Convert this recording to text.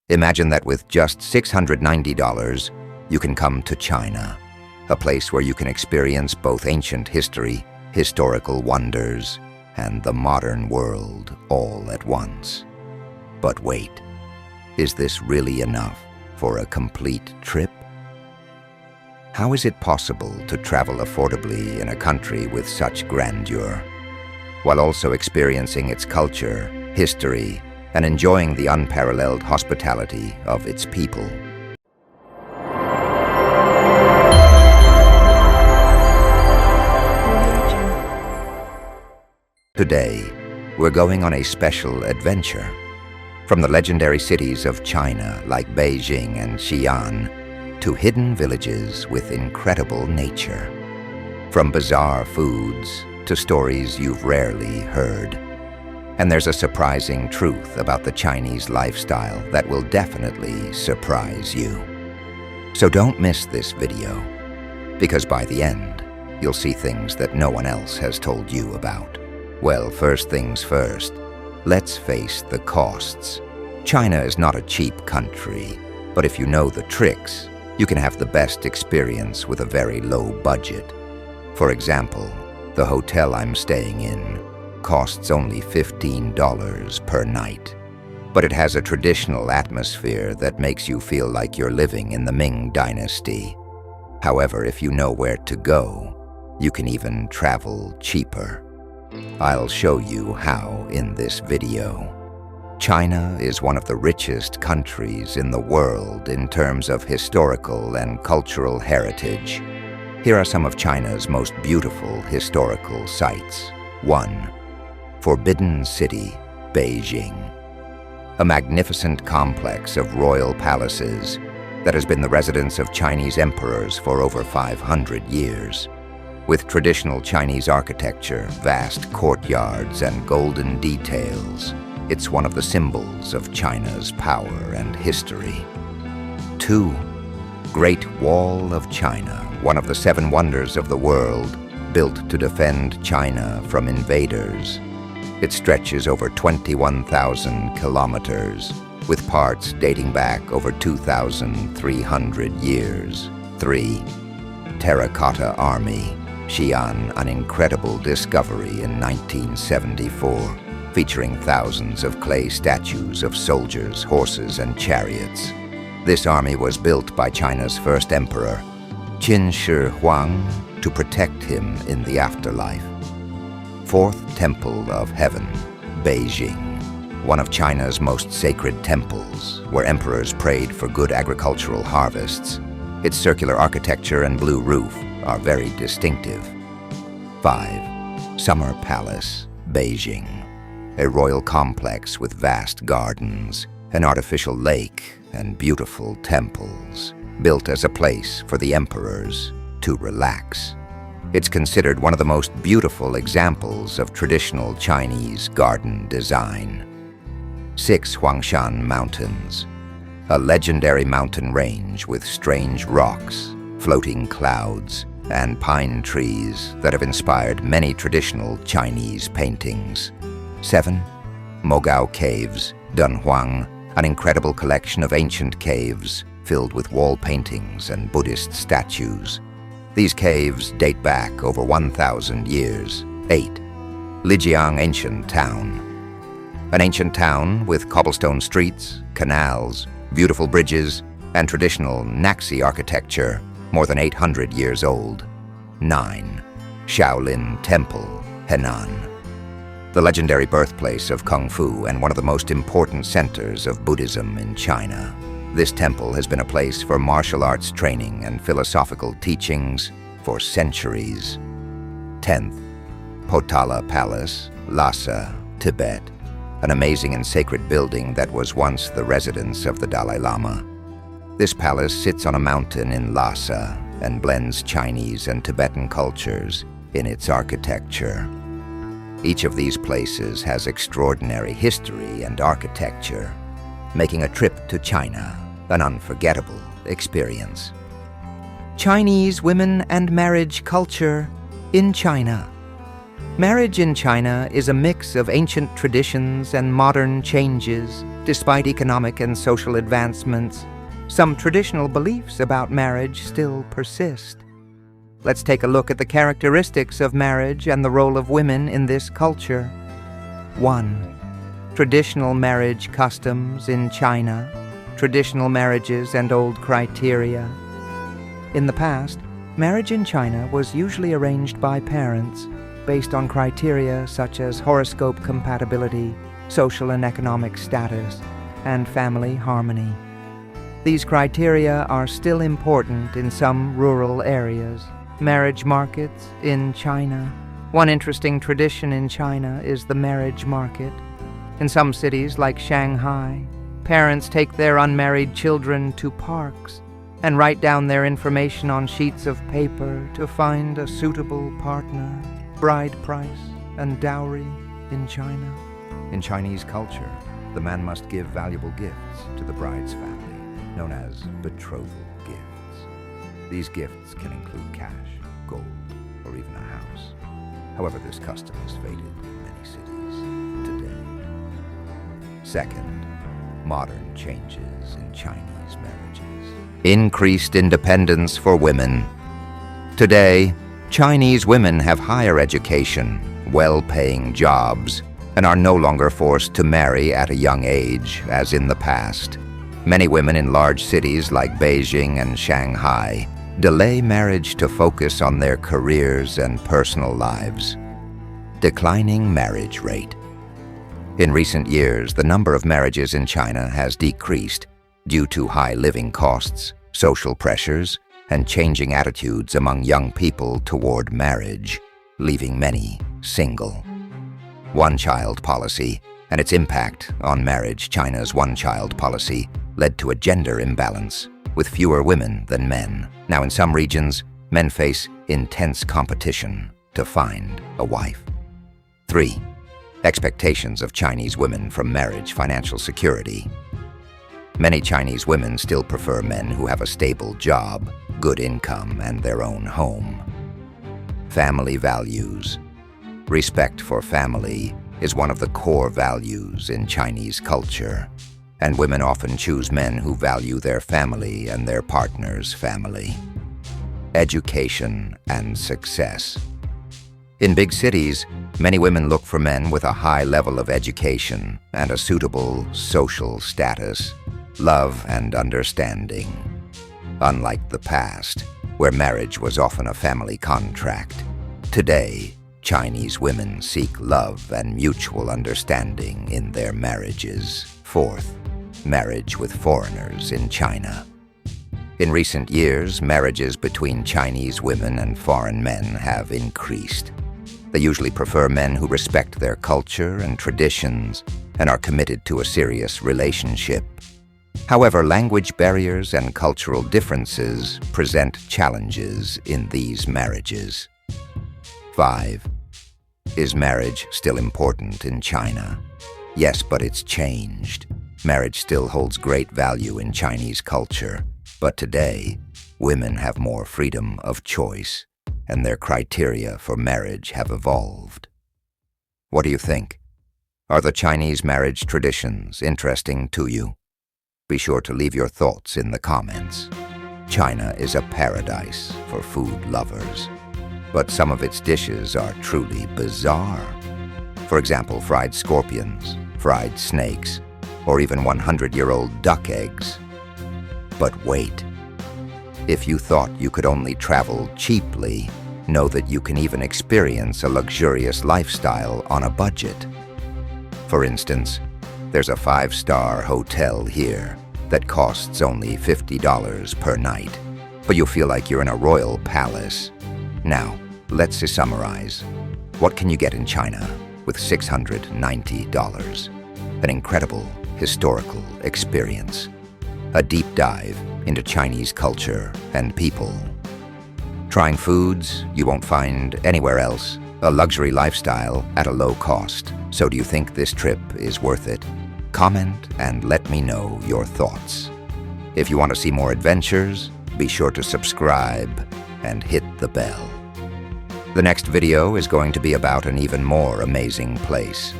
Imagine that with just $690, you can come to China, a place where you can experience both ancient history, historical wonders, and the modern world all at once. But wait, is this really enough for a complete trip? How is it possible to travel affordably in a country with such grandeur, while also experiencing its culture, history, and enjoying the unparalleled hospitality of its people? Today, we're going on a special adventure. From the legendary cities of China like Beijing and Xi'an, to hidden villages with incredible nature. From bizarre foods to stories you've rarely heard. And there's a surprising truth about the Chinese lifestyle that will definitely surprise you. So don't miss this video, because by the end, you'll see things that no one else has told you about. Well, first things first, let's face the costs. China is not a cheap country, but if you know the tricks, you can have the best experience with a very low budget. For example, the hotel I'm staying in costs only $15 per night, but it has a traditional atmosphere that makes you feel like you're living in the Ming Dynasty. However, if you know where to go, you can even travel cheaper. I'll show you how in this video. China is one of the richest countries in the world in terms of historical and cultural heritage. Here are some of China's most beautiful historical sites. 1. Forbidden City, Beijing. A magnificent complex of royal palaces that has been the residence of Chinese emperors for over 500 years. With traditional Chinese architecture, vast courtyards, and golden details, it's one of the symbols of China's power and history. 2. Great Wall of China, one of the 7 wonders of the world, built to defend China from invaders. It stretches over 21,000 kilometers, with parts dating back over 2,300 years. 3. Terracotta Army, Xi'an, an incredible discovery in 1974. Featuring thousands of clay statues of soldiers, horses, and chariots. This army was built by China's first emperor, Qin Shi Huang, to protect him in the afterlife. 4th Temple of Heaven, Beijing, one of China's most sacred temples, where emperors prayed for good agricultural harvests. Its circular architecture and blue roof are very distinctive. 5. Summer Palace, Beijing. A royal complex with vast gardens, an artificial lake, and beautiful temples, built as a place for the emperors to relax. It's considered one of the most beautiful examples of traditional Chinese garden design. 6. Huangshan Mountains, a legendary mountain range with strange rocks, floating clouds, and pine trees that have inspired many traditional Chinese paintings. 7. Mogao Caves, Dunhuang, an incredible collection of ancient caves filled with wall paintings and Buddhist statues. These caves date back over 1,000 years. 8. Lijiang Ancient Town. An ancient town with cobblestone streets, canals, beautiful bridges, and traditional Naxi architecture, more than 800 years old. 9. Shaolin Temple, Henan. The legendary birthplace of Kung Fu and one of the most important centers of Buddhism in China. This temple has been a place for martial arts training and philosophical teachings for centuries. 10th, Potala Palace, Lhasa, Tibet, an amazing and sacred building that was once the residence of the Dalai Lama. This palace sits on a mountain in Lhasa and blends Chinese and Tibetan cultures in its architecture. Each of these places has extraordinary history and architecture, making a trip to China an unforgettable experience. Chinese women and marriage culture in China. Marriage in China is a mix of ancient traditions and modern changes. Despite economic and social advancements, some traditional beliefs about marriage still persist. Let's take a look at the characteristics of marriage and the role of women in this culture. 1. Traditional marriage customs in China. Traditional marriages and old criteria. In the past, marriage in China was usually arranged by parents based on criteria such as horoscope compatibility, social and economic status, and family harmony. These criteria are still important in some rural areas. Marriage markets in China. One interesting tradition in China is the marriage market. In some cities like Shanghai, parents take their unmarried children to parks and write down their information on sheets of paper to find a suitable partner. Bride price and dowry in China. In Chinese culture, the man must give valuable gifts to the bride's family, known as betrothal gifts. These gifts can include cash, gold, or even a house. However, this custom has faded in many cities today. Second, modern changes in Chinese marriages. Increased independence for women. Today, Chinese women have higher education, well-paying jobs, and are no longer forced to marry at a young age, as in the past. Many women in large cities like Beijing and Shanghai delay marriage to focus on their careers and personal lives. Declining marriage rate. In recent years, the number of marriages in China has decreased due to high living costs, social pressures, and changing attitudes among young people toward marriage, leaving many single. One-child policy and its impact on marriage. China's one-child policy led to a gender imbalance, with fewer women than men. Now, in some regions, men face intense competition to find a wife. 3. Expectations of Chinese women from marriage. Financial security. Many Chinese women still prefer men who have a stable job, good income, and their own home. Family values. Respect for family is one of the core values in Chinese culture, and women often choose men who value their family and their partner's family. Education and success. In big cities, many women look for men with a high level of education and a suitable social status, love and understanding. Unlike the past, where marriage was often a family contract, today, Chinese women seek love and mutual understanding in their marriages. 4th, marriage with foreigners in China. In recent years, marriages between Chinese women and foreign men have increased. They usually prefer men who respect their culture and traditions and are committed to a serious relationship. However, language barriers and cultural differences present challenges in these marriages. 5. Is marriage still important in China? Yes, but it's changed. Marriage still holds great value in Chinese culture, but today, women have more freedom of choice, and their criteria for marriage have evolved. What do you think? Are the Chinese marriage traditions interesting to you? Be sure to leave your thoughts in the comments. China is a paradise for food lovers, but some of its dishes are truly bizarre. For example, fried scorpions, fried snakes, or even 100-year-old duck eggs. But wait, if you thought you could only travel cheaply, know that you can even experience a luxurious lifestyle on a budget. For instance, there's a 5-star hotel here that costs only $50 per night, but you'll feel like you're in a royal palace. Now, let's summarize. What can you get in China with $690? An incredible historical experience. A deep dive into Chinese culture and people. Trying foods you won't find anywhere else. A luxury lifestyle at a low cost. So do you think this trip is worth it? Comment and let me know your thoughts. If you want to see more adventures, be sure to subscribe and hit the bell. The next video is going to be about an even more amazing place.